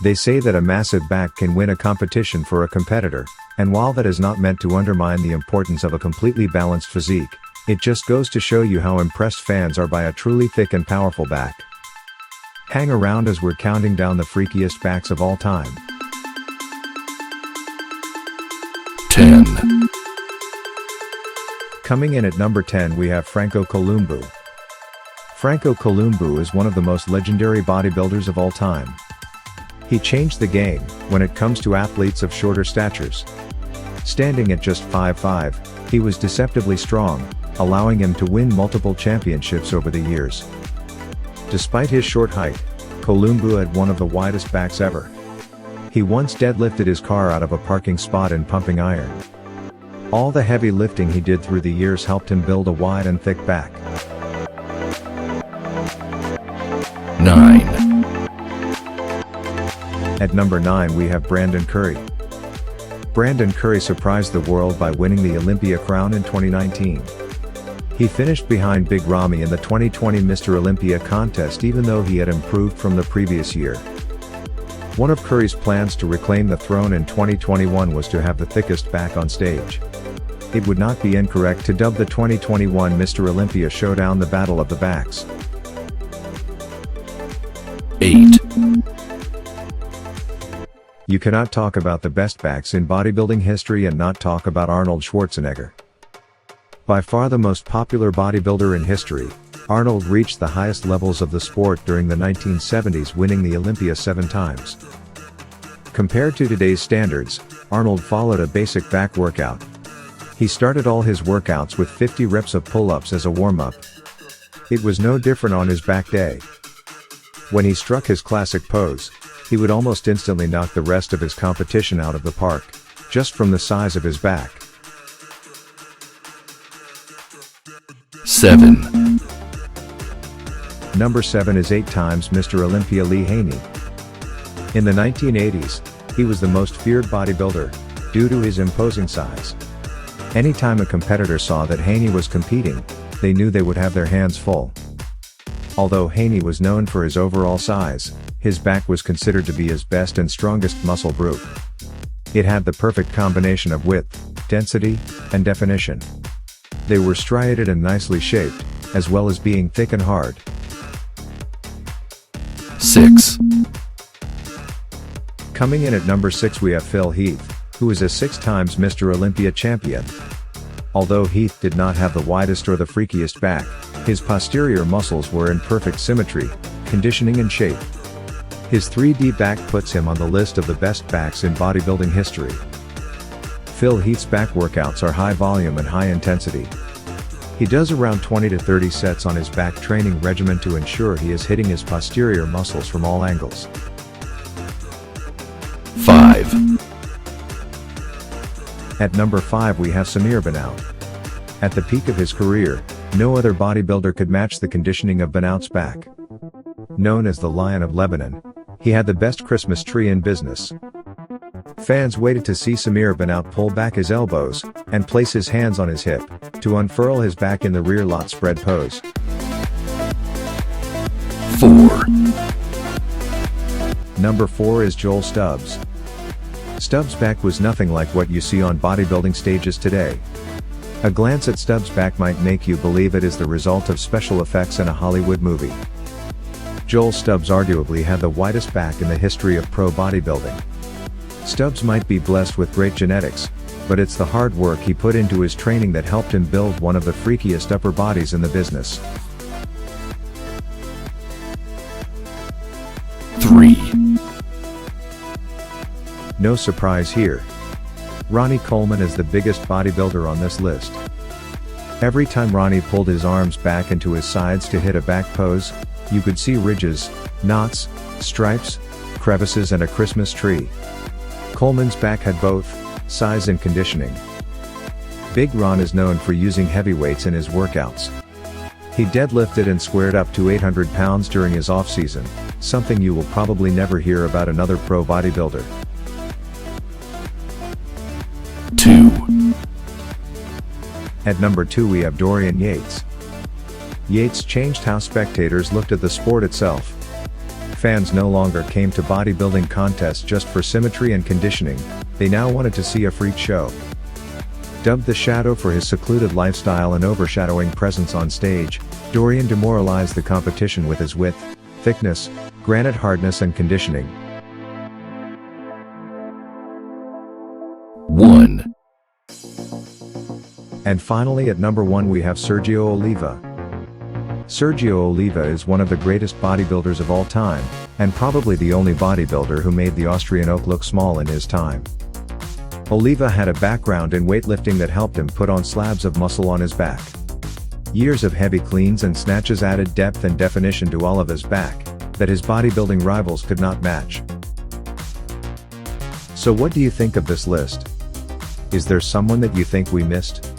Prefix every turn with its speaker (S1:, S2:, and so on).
S1: They say that a massive back can win a competition for a competitor, and while that is not meant to undermine the importance of a completely balanced physique, it just goes to show you how impressed fans are by a truly thick and powerful back. Hang around as we're counting down the freakiest backs of all time.
S2: 10.
S1: Coming in at number 10 we have Franco Columbu. Franco Columbu is one of the most legendary bodybuilders of all time. He changed the game when it comes to athletes of shorter statures. Standing at just 5'5", he was deceptively strong, allowing him to win multiple championships over the years. Despite his short height, Columbu had one of the widest backs ever. He once deadlifted his car out of a parking spot in pumping iron. All the heavy lifting he did through the years helped him build a wide and thick back.
S2: 9.
S1: At number 9 we have Brandon Curry. Brandon Curry surprised the world by winning the Olympia crown in 2019. He finished behind Big Ramy in the 2020 Mr. Olympia contest even though he had improved from the previous year. One of Curry's plans to reclaim the throne in 2021 was to have the thickest back on stage. It would not be incorrect to dub the 2021 Mr. Olympia Showdown the Battle of the Backs.
S2: 8.
S1: You cannot talk about the best backs in bodybuilding history and not talk about Arnold Schwarzenegger. By far the most popular bodybuilder in history, Arnold reached the highest levels of the sport during the 1970s, winning the Olympia 7 times. Compared to today's standards, Arnold followed a basic back workout. He started all his workouts with 50 reps of pull-ups as a warm-up. It was no different on his back day. When he struck his classic pose, he would almost instantly knock the rest of his competition out of the park, just from the size of his back.
S2: 7.
S1: Number 7 is 8 times Mr. Olympia Lee Haney. In the 1980s, he was the most feared bodybuilder, due to his imposing size. Anytime a competitor saw that Haney was competing, they knew they would have their hands full. Although Haney was known for his overall size, his back was considered to be his best and strongest muscle group. It had the perfect combination of width, density, and definition. They were striated and nicely shaped, as well as being thick and hard.
S2: 6.
S1: Coming in at number 6 we have Phil Heath, who is a 6 times Mr. Olympia champion. Although Heath did not have the widest or the freakiest back, his posterior muscles were in perfect symmetry, conditioning and shape. His 3D back puts him on the list of the best backs in bodybuilding history. Phil Heath's back workouts are high volume and high intensity. He does around 20 to 30 sets on his back training regimen to ensure he is hitting his posterior muscles from all angles.
S2: 5.
S1: At number 5 we have Samir Banan. At the peak of his career, no other bodybuilder could match the conditioning of Banan's back. Known as the Lion of Lebanon, he had the best Christmas tree in business. Fans waited to see Samir Banan pull back his elbows, and place his hands on his hip, to unfurl his back in the rear lot spread pose.
S2: 4.
S1: Number 4 is Joel Stubbs. Stubbs' back was nothing like what you see on bodybuilding stages today. A glance at Stubbs' back might make you believe it is the result of special effects in a Hollywood movie. Joel Stubbs arguably had the widest back in the history of pro bodybuilding. Stubbs might be blessed with great genetics, but it's the hard work he put into his training that helped him build one of the freakiest upper bodies in the business.
S2: 3.
S1: No surprise here. Ronnie Coleman is the biggest bodybuilder on this list. Every time Ronnie pulled his arms back into his sides to hit a back pose, you could see ridges, knots, stripes, crevices and a Christmas tree. Coleman's back had both size and conditioning. Big Ron is known for using heavy weights in his workouts. He deadlifted and squared up to 800 pounds during his off-season, something you will probably never hear about another pro bodybuilder.
S2: 2.
S1: At number 2 we have Dorian Yates. Yates changed how spectators looked at the sport itself. Fans no longer came to bodybuilding contests just for symmetry and conditioning, they now wanted to see a freak show. Dubbed the Shadow for his secluded lifestyle and overshadowing presence on stage, Dorian demoralized the competition with his width, thickness, granite hardness and conditioning.
S2: 1.
S1: And finally at number 1 we have Sergio Oliva. Sergio Oliva is one of the greatest bodybuilders of all time, and probably the only bodybuilder who made the Austrian oak look small in his time. Oliva had a background in weightlifting that helped him put on slabs of muscle on his back. Years of heavy cleans and snatches added depth and definition to Oliva's back, that his bodybuilding rivals could not match. So what do you think of this list? Is there someone that you think we missed?